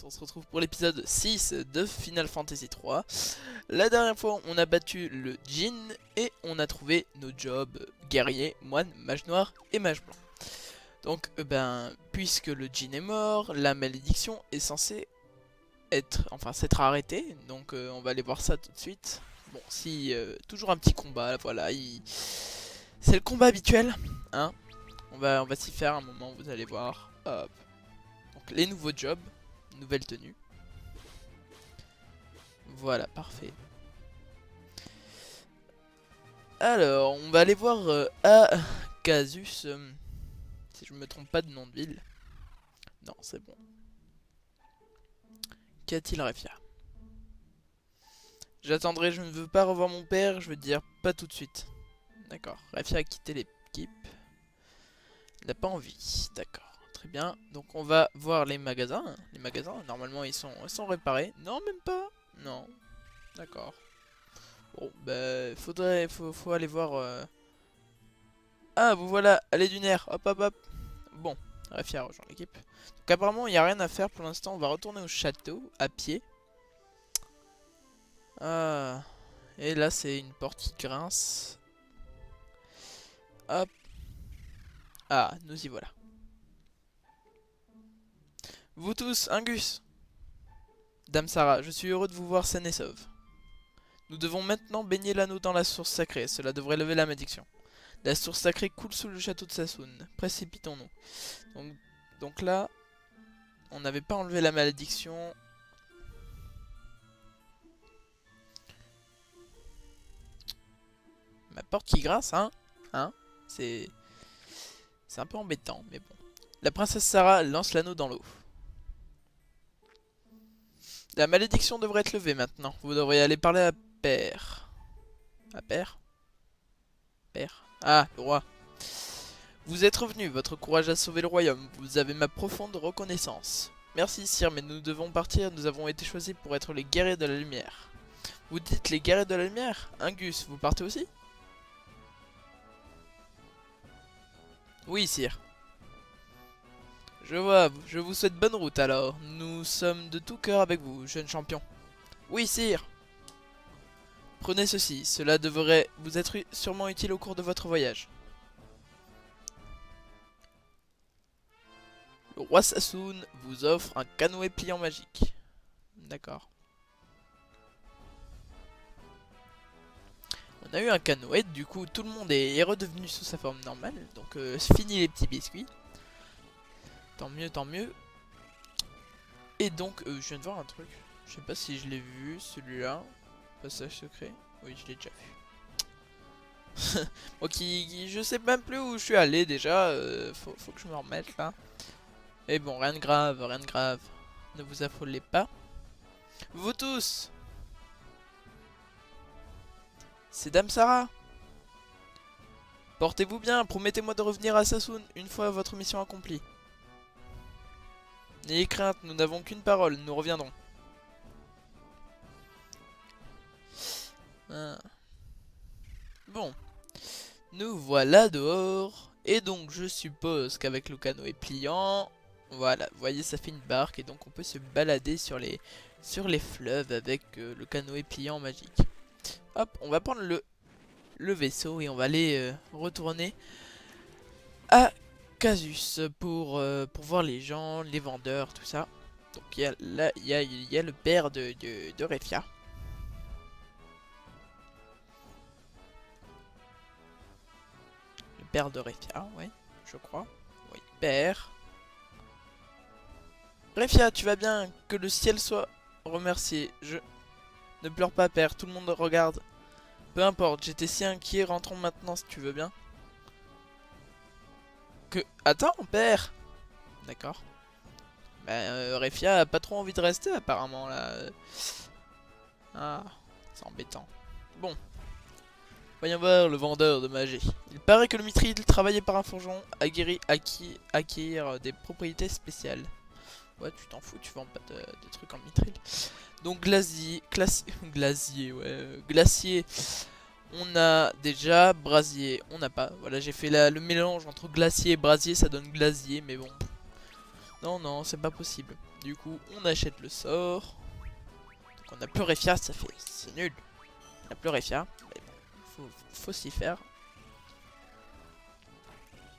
on se retrouve pour l'épisode 6 de Final Fantasy 3. La dernière fois on a battu le djinn et on a trouvé nos jobs guerrier, moine, mage noir et mage blanc. Donc puisque le djinn est mort, la malédiction est censée s'être arrêtée. Donc on va aller voir ça tout de suite. Bon, si toujours un petit combat, voilà, c'est le combat habituel, hein. On va s'y faire un moment, vous allez voir. Hop. Donc les nouveaux jobs, nouvelle tenue. Voilà, parfait. Alors, on va aller voir Casus, si je me trompe pas de nom de ville. Non, c'est bon. Qu'a-t-il, Refia? J'attendrai, je ne veux pas revoir mon père, je veux dire pas tout de suite. D'accord, Refia a quitté l'équipe. Il n'a pas envie, d'accord. Très bien, donc on va voir les magasins. Les magasins, normalement, ils sont réparés. Non, même pas. Non, d'accord. Bon, bah, faut aller voir. Ah, vous voilà, allez du nerf, hop hop hop. Bon, Refia rejoint l'équipe. Donc apparemment, il n'y a rien à faire pour l'instant. On va retourner au château, à pied. Ah, et là, c'est une porte qui grince. Hop. Ah, nous y voilà. Vous tous, Angus, Dame Sarah, je suis heureux de vous voir saine et sauve. Nous devons maintenant baigner l'anneau dans la source sacrée, cela devrait lever la malédiction. La source sacrée coule sous le château de Sassoon, précipitons-nous. Donc là, on n'avait pas enlevé la malédiction. Ma porte qui grince, hein, c'est un peu embêtant, mais bon. La princesse Sarah lance l'anneau dans l'eau. La malédiction devrait être levée maintenant. Vous devriez aller parler à Père. À Père? Père. Ah, le roi. Vous êtes revenu, votre courage a sauvé le royaume. Vous avez ma profonde reconnaissance. Merci, sire, mais nous devons partir. Nous avons été choisis pour être les guerriers de la lumière. Vous dites les guerriers de la lumière? Angus, vous partez aussi? Oui, sire. Je vois, je vous souhaite bonne route alors. Nous sommes de tout cœur avec vous, jeune champion. Oui, sire. Prenez ceci, cela devrait vous être sûrement utile au cours de votre voyage. Le roi Sassoon vous offre un canoë pliant magique. D'accord. On a eu un canoë, du coup tout le monde est redevenu sous sa forme normale. Donc fini les petits biscuits. Tant mieux, tant mieux. Et donc, je viens de voir un truc. Je sais pas si je l'ai vu, celui-là. Passage secret. Oui, je l'ai déjà vu. Ok, je sais même plus où je suis allé déjà. Faut que je me remette là. Mais bon, rien de grave, rien de grave. Ne vous affolez pas. Vous tous! C'est Dame Sarah. Portez-vous bien, promettez-moi de revenir à Sassoon une fois votre mission accomplie. N'ayez crainte, nous n'avons qu'une parole, nous reviendrons. Ah. Bon, nous voilà dehors. Et donc je suppose qu'avec le canoë pliant, voilà, vous voyez ça fait une barque et donc on peut se balader sur les fleuves avec le canoë pliant magique. Hop, on va prendre le vaisseau et on va aller retourner à Casus pour voir les gens, les vendeurs, tout ça. Donc là, il y a le père de Refia. Le père de Refia, ouais, je crois. Oui, père. Refia, tu vas bien? Que le ciel soit remercié. Ne pleure pas, père, tout le monde regarde. Peu importe, j'étais si inquiet, rentrons maintenant si tu veux bien. Attends, père. D'accord. Bah, Refia a pas trop envie de rester apparemment là. Ah, c'est embêtant. Bon, voyons voir le vendeur de magie. Il paraît que le mithril travaillé par un forgeron a guéri acquérir des propriétés spéciales. Ouais, tu t'en fous, tu vends pas de trucs en mithril. Donc glacier, ouais, glacier. On a déjà brasier, on n'a pas. Voilà, j'ai fait le mélange entre glacier et brasier, ça donne glasier, mais bon. Non, non, c'est pas possible. Du coup, on achète le sort. Donc on a plus Refia, ça fait... C'est nul. On a plus Refia. Mais bon, faut s'y faire.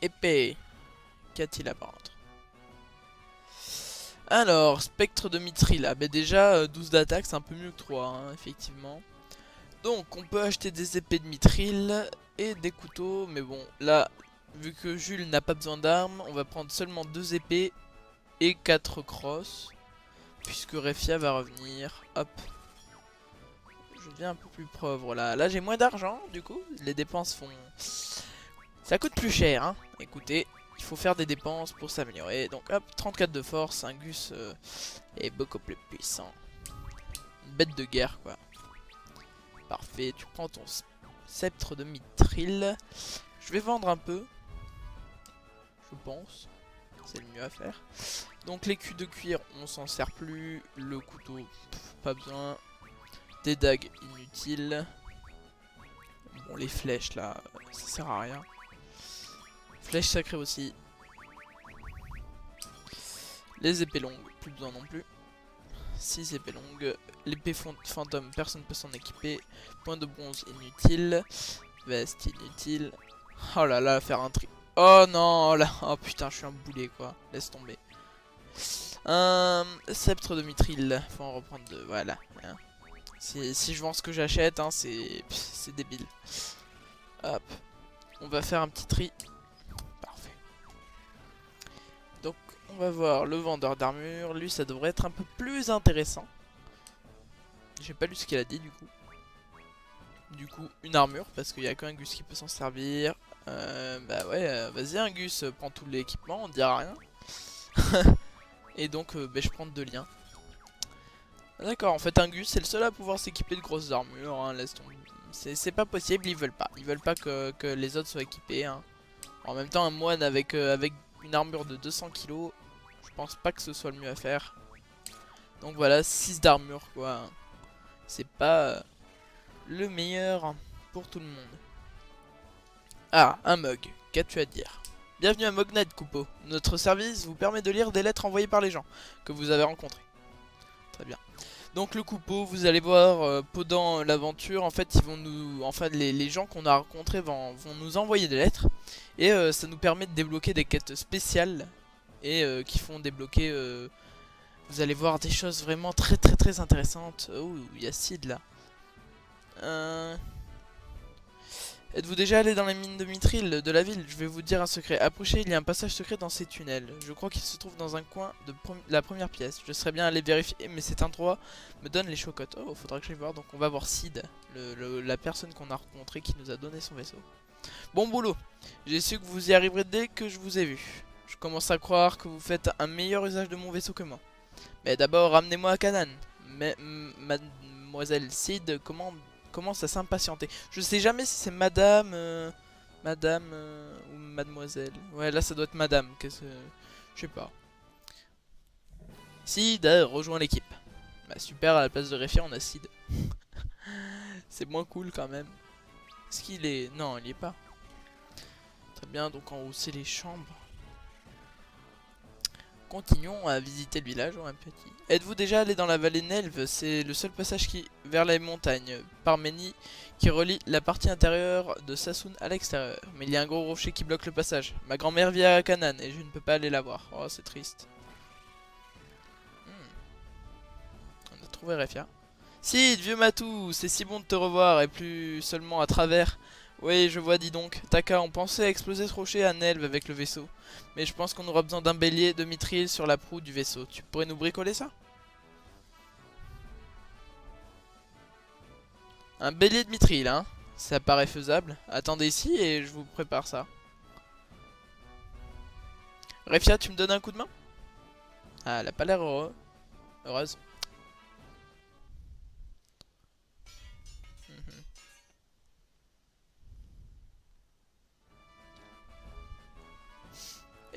Épée. Qu'a-t-il à prendre? Alors, spectre de Mithril là. Bah déjà, 12 d'attaque, c'est un peu mieux que 3, hein, effectivement. Donc, on peut acheter des épées de Mithril et des couteaux. Mais bon, là, vu que Jules n'a pas besoin d'armes, on va prendre seulement 2 épées et 4 crosses. Puisque Refia va revenir. Hop. Je deviens un peu plus pauvre là. Là, j'ai moins d'argent, du coup. Les dépenses font... Ça coûte plus cher, hein. Écoutez, il faut faire des dépenses pour s'améliorer. Donc, hop, 34 de force. Un Gus est beaucoup plus puissant. Une bête de guerre, quoi. Parfait, tu prends ton sceptre de Mithril. Je vais vendre un peu. Je pense. C'est le mieux à faire. Donc l'écu de cuir, on s'en sert plus. Le couteau, pas besoin. Des dagues, inutiles. Bon, les flèches là, ça sert à rien. Flèches sacrées aussi. Les épées longues, plus besoin non plus. 6 épées longues. L'épée fantôme, personne ne peut s'en équiper. Point de bronze, inutile. Veste, inutile. Oh là là, faire un tri. Oh non, là. Oh putain, je suis un boulet quoi. Laisse tomber. Sceptre de Mithril. Faut en reprendre deux. Voilà. Hein. Si je vends ce que j'achète, hein, c'est débile. Hop. On va faire un petit tri. Parfait. Donc, on va voir le vendeur d'armure. Lui, ça devrait être un peu plus intéressant. J'ai pas lu ce qu'il a dit du coup. Du coup, une armure, parce qu'il y a qu'un Gus qui peut s'en servir. Bah ouais, vas-y, un Gus, prends tout l'équipement, on dira rien. Et donc, bah, je prends 2 liens. D'accord, en fait, un Gus, c'est le seul à pouvoir s'équiper de grosses armures. Hein, laisse tomber. C'est pas possible, ils veulent pas. Ils veulent pas que les autres soient équipés. Hein. En même temps, un moine avec une armure de 200 kg, je pense pas que ce soit le mieux à faire. Donc voilà, 6 d'armure, quoi. C'est pas le meilleur pour tout le monde. Ah, un mug. Qu'as-tu à dire? Bienvenue à Mognet, Coupeau. Notre service vous permet de lire des lettres envoyées par les gens que vous avez rencontrés. Très bien. Donc le Coupeau, vous allez voir pendant l'aventure, en fait, ils vont nous, enfin les gens qu'on a rencontrés vont nous envoyer des lettres et ça nous permet de débloquer des quêtes spéciales et qui font débloquer. Vous allez voir des choses vraiment très intéressantes. Oh, il y a Sid là. Êtes-vous déjà allé dans les mines de Mithril de la ville? Je vais vous dire un secret. Approchez, il y a un passage secret dans ces tunnels. Je crois qu'il se trouve dans un coin de la première pièce. Je serais bien allé vérifier, mais cet endroit me donne les chocottes. Oh, faudra que j'aille voir. Donc on va voir Sid, la personne qu'on a rencontrée qui nous a donné son vaisseau. Bon boulot. J'ai su que vous y arriverez dès que je vous ai vu. Je commence à croire que vous faites un meilleur usage de mon vaisseau que moi. Mais d'abord, ramenez-moi à Canaan. Mais mademoiselle Sid commence à s'impatienter. Je sais jamais si c'est madame, ou mademoiselle. Ouais, là ça doit être madame. Qu'est-ce que... Je sais pas. Sid a rejoint l'équipe. Bah super, à la place de Refia, on a Sid. C'est moins cool quand même. Est-ce qu'il est... Non, il y est pas. Très bien, donc en haut c'est les chambres. Continuons à visiter le village, un petit. Êtes-vous déjà allé dans la vallée Nelve? C'est le seul passage vers les montagnes, Parménie, qui relie la partie intérieure de Sassoon à l'extérieur. Mais il y a un gros rocher qui bloque le passage. Ma grand-mère vit à Canaan et je ne peux pas aller la voir. Oh, c'est triste. On a trouvé Refia. Sid, vieux Matou, c'est si bon de te revoir et plus seulement à travers. Oui, je vois, dis donc. Taka, on pensait à exploser ce rocher à Nelve avec le vaisseau. Mais je pense qu'on aura besoin d'un bélier de Mithril sur la proue du vaisseau. Tu pourrais nous bricoler ça? Un bélier de Mithril, hein? Ça paraît faisable. Attendez ici et je vous prépare ça. Refia, tu me donnes un coup de main? Ah, elle a pas l'air heureuse.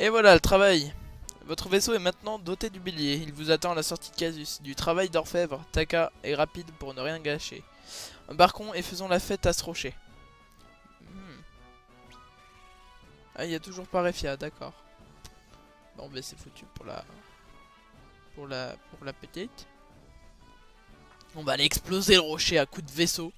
Et voilà le travail. Votre vaisseau est maintenant doté du bélier. Il vous attend à la sortie de Casus. Du travail d'orfèvre, Taka est rapide pour ne rien gâcher. Embarquons et faisons la fête à ce rocher. Ah, il y a toujours pas Refia, d'accord. Bon ben c'est foutu pour la petite. On va aller exploser le rocher à coups de vaisseau.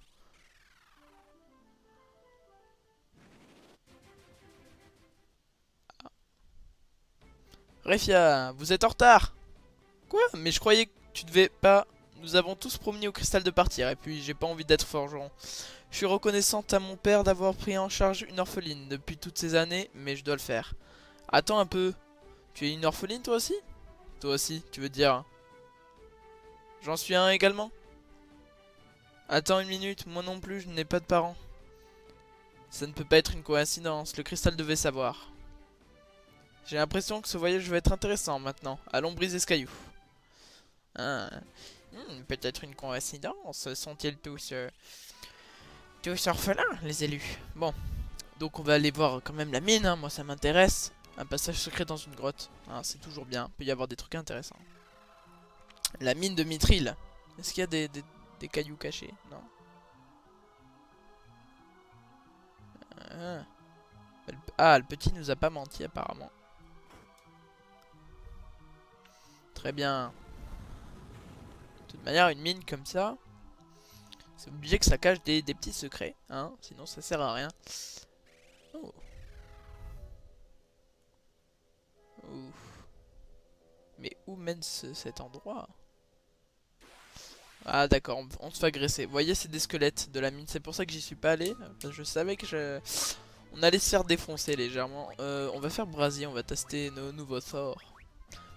Refia, vous êtes en retard. Quoi? Mais je croyais que tu devais pas... Nous avons tous promis au cristal de partir, et puis j'ai pas envie d'être forgeron. Je suis reconnaissante à mon père d'avoir pris en charge une orpheline depuis toutes ces années, mais je dois le faire. Attends un peu. Tu es une orpheline toi aussi? Toi aussi, tu veux dire? J'en suis un également? Attends une minute, moi non plus, je n'ai pas de parents. Ça ne peut pas être une coïncidence, le cristal devait savoir. J'ai l'impression que ce voyage va être intéressant maintenant. Allons briser ce caillou. Ah. Peut-être une coïncidence. Sont-ils tous orphelins, les élus? Bon, donc on va aller voir quand même la mine, hein. Moi ça m'intéresse. Un passage secret dans une grotte. Ah, c'est toujours bien, il peut y avoir des trucs intéressants. La mine de Mithril. Est-ce qu'il y a des cailloux cachés? Non. Ah, le petit nous a pas menti apparemment. Très bien. De toute manière, une mine comme ça, c'est obligé que ça cache des petits secrets, hein, sinon ça sert à rien. Oh. Ouf. Mais où mène cet endroit? Ah d'accord, on se fait agresser. Vous voyez, c'est des squelettes de la mine, c'est pour ça que j'y suis pas allé. Parce que je savais que on allait se faire défoncer légèrement. On va faire brasier, on va tester nos nouveaux sorts.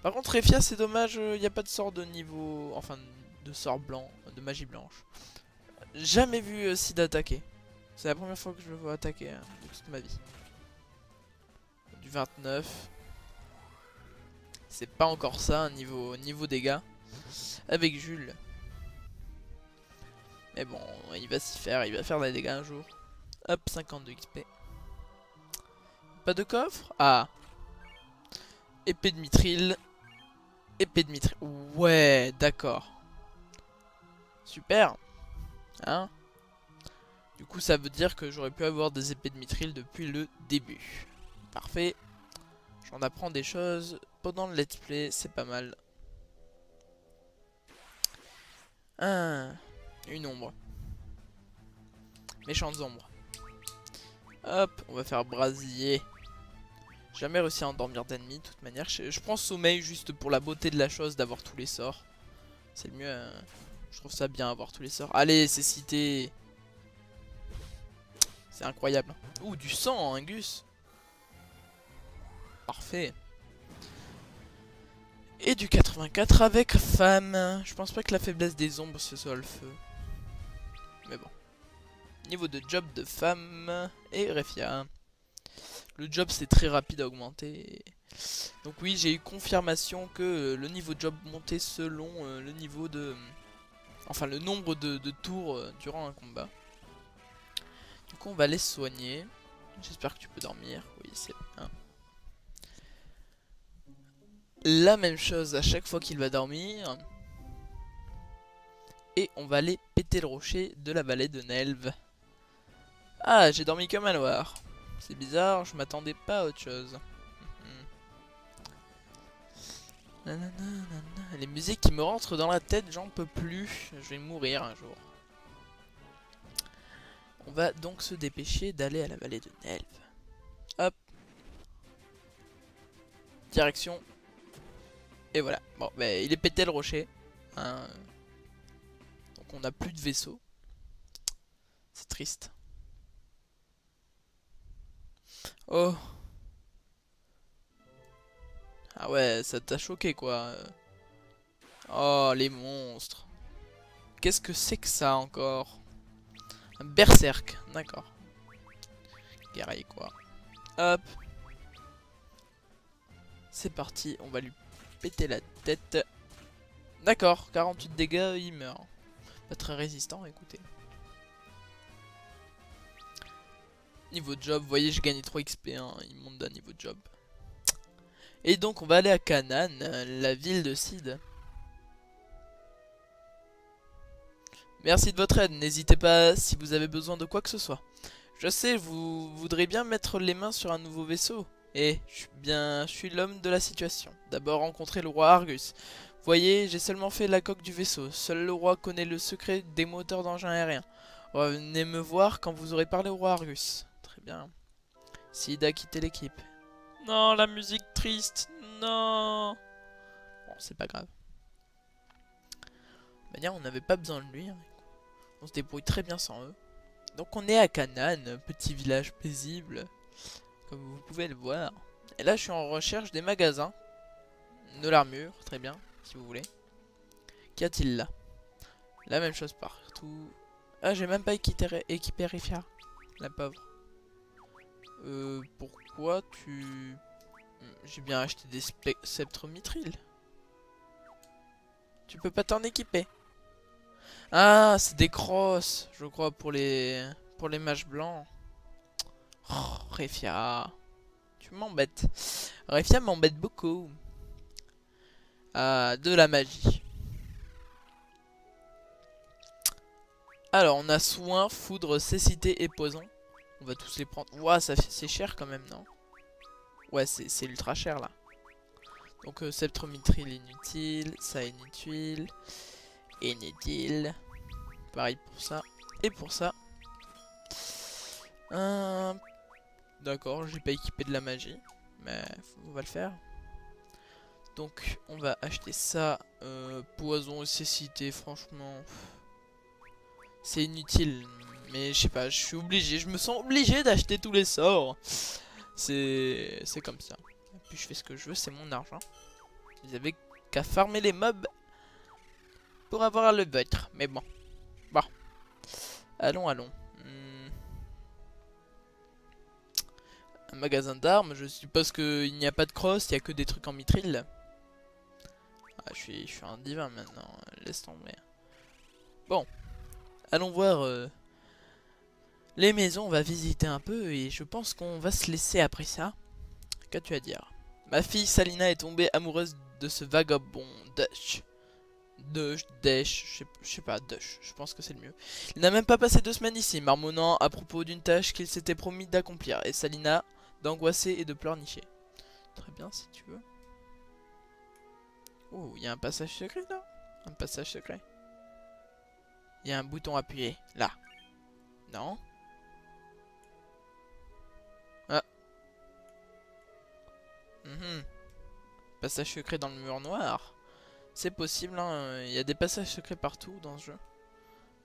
Par contre, Refia, c'est dommage, il n'y a pas de sort de niveau... Enfin, de sort blanc, de magie blanche. Jamais vu Sid attaquer. C'est la première fois que je le vois attaquer de toute ma vie. Du 29. C'est pas encore ça, niveau dégâts. Avec Jules. Mais bon, il va s'y faire, il va faire des dégâts un jour. Hop, 52 XP. Pas de coffre? Ah. Épée de mithril. Épée de mithril. Ouais, d'accord. Super. Hein? Du coup, ça veut dire que j'aurais pu avoir des épées de mithril depuis le début. Parfait. J'en apprends des choses pendant le let's play, c'est pas mal. Ah, une ombre. Méchantes ombres. Hop, on va faire brasier. Jamais réussi à endormir d'ennemis, de toute manière. Je prends sommeil juste pour la beauté de la chose, d'avoir tous les sorts. C'est le mieux. Je trouve ça bien, avoir tous les sorts. Allez, c'est cité. C'est incroyable. Ouh, du sang, Angus. Parfait. Et du 84 avec femme. Je pense pas que la faiblesse des ombres ce soit le feu. Mais bon. Niveau de job de femme et Refia. Le job c'est très rapide à augmenter. Donc oui, j'ai eu confirmation que le niveau de job montait selon le niveau de... Enfin le nombre de tours durant un combat. Du coup on va les soigner. J'espère que tu peux dormir. Oui, c'est bien. La même chose à chaque fois qu'il va dormir. Et on va aller péter le rocher de la vallée de Nelve. Ah, j'ai dormi comme un loir. C'est bizarre, je m'attendais pas à autre chose. Les musiques qui me rentrent dans la tête, j'en peux plus. Je vais mourir un jour. On va donc se dépêcher d'aller à la vallée de Nelve. Hop. Direction. Et voilà. Bon, bah, il est pété le rocher. Hein. Donc on n'a plus de vaisseau. C'est triste. Oh. Ah ouais, ça t'a choqué quoi. Oh, les monstres. Qu'est-ce que c'est que ça encore? Un berserk, d'accord. Guerrier quoi. Hop. C'est parti, on va lui péter la tête. D'accord, 48 dégâts, il meurt. Pas très résistant, écoutez. Niveau job, vous voyez, j'ai gagné 3 XP, hein, il monte d'un niveau job. Et donc, on va aller à Canaan, la ville de Sid. Merci de votre aide, n'hésitez pas si vous avez besoin de quoi que ce soit. Je sais, vous voudrez bien mettre les mains sur un nouveau vaisseau. Je suis l'homme de la situation. D'abord rencontrer le roi Argus. Voyez, j'ai seulement fait la coque du vaisseau. Seul le roi connaît le secret des moteurs d'engin aérien. Revenez me voir quand vous aurez parlé au roi Argus. Très bien. Sid a quitté l'équipe. Non, la musique triste. Non. Bon, c'est pas grave. De manière, on n'avait pas besoin de lui. Hein. On se débrouille très bien sans eux. Donc on est à Canaan, petit village paisible. Comme vous pouvez le voir. Et là, je suis en recherche des magasins. De l'armure, très bien, si vous voulez. Qu'y a-t-il là? La même chose partout. Ah, j'ai même pas équipé Rifia. La pauvre. Pourquoi tu... J'ai bien acheté des sceptres mithril. Tu peux pas t'en équiper. Ah, c'est des crosses, je crois, pour les mages blancs. Oh, Rifia. Tu m'embêtes. Rifia m'embête beaucoup. Ah, de la magie. Alors, on a soin, foudre, cécité et poison. On va tous les prendre. Ouah, c'est cher quand même, non? Ouais, c'est ultra cher là. Donc, sceptre mithril inutile. Ça inutile. Inutile. Pareil pour ça. Et pour ça. D'accord, j'ai pas équipé de la magie. Mais on va le faire. Donc, on va acheter ça. Poison et cécité, franchement. C'est inutile. Mais je sais pas, je suis obligé. Je me sens obligé d'acheter tous les sorts. C'est comme ça. Et puis je fais ce que je veux, c'est mon argent. Vous avez qu'à farmer les mobs pour avoir le vôtre. Mais bon. Bon. Allons, allons. Un magasin d'armes. Je suppose qu'il n'y a pas de cross, il n'y a que des trucs en mithril. Ah, je suis un divin maintenant. Laisse tomber. Bon. Allons voir les maisons, on va visiter un peu et je pense qu'on va se laisser après ça. Qu'as-tu à dire? Ma fille Salina est tombée amoureuse de ce vagabond Dush. Dash, je sais pas, Dush, je pense que c'est le mieux. Il n'a même pas passé 2 semaines ici, marmonnant à propos d'une tâche qu'il s'était promis d'accomplir. Et Salina d'angoisser et de pleurnicher. Très bien, si tu veux. Oh, il y a un passage secret là? Un passage secret. Il y a un bouton appuyé, là. Non? Ah. Passage secret dans le mur noir. C'est possible, hein. Il y a des passages secrets partout dans ce jeu.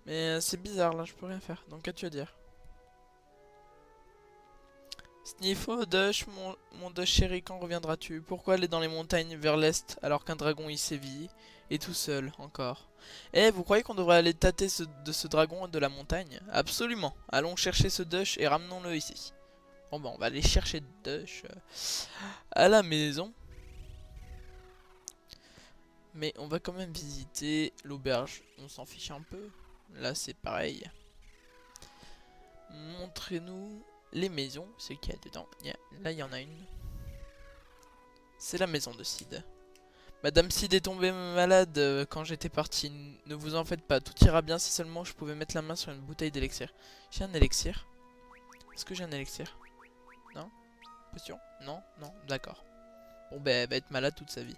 Mais c'est bizarre, là, je peux rien faire. Donc, qu'as-tu à dire? Sniffo, Dush, mon Dush chéri, quand reviendras-tu? Pourquoi aller dans les montagnes vers l'est alors qu'un dragon y sévit? Et tout seul, encore. Eh, vous croyez qu'on devrait aller tâter de ce dragon de la montagne? Absolument. Allons chercher ce Dush et ramenons-le ici. Bon, bah, on va aller chercher Dush à la maison. Mais on va quand même visiter l'auberge. On s'en fiche un peu. Là, c'est pareil. Montrez-nous les maisons. C'est qu'il y a dedans. Là, il y en a une. C'est la maison de Sid. Madame Sid est tombée malade quand j'étais parti. Ne vous en faites pas. Tout ira bien si seulement je pouvais mettre la main sur une bouteille d'élixir. J'ai un élixir. Est-ce que j'ai un élixir? Non? Potion? Non? Non? D'accord. Bon, bah, elle va être malade toute sa vie.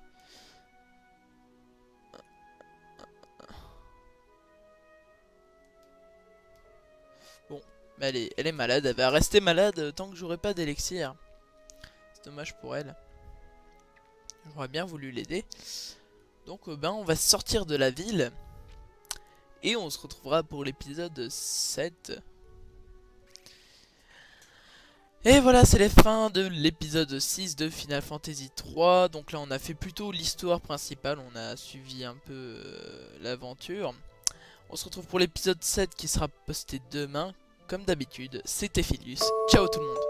Bon, elle est malade, elle va rester malade tant que j'aurai pas d'élixir. C'est dommage pour elle. J'aurais bien voulu l'aider. Donc ben on va sortir de la ville. Et on se retrouvera pour l'épisode 7. Et voilà, c'est la fin de l'épisode 6 de Final Fantasy 3. Donc là on a fait plutôt l'histoire principale, on a suivi un peu l'aventure. On se retrouve pour l'épisode 7 qui sera posté demain. Comme d'habitude, c'était Philius. Ciao tout le monde.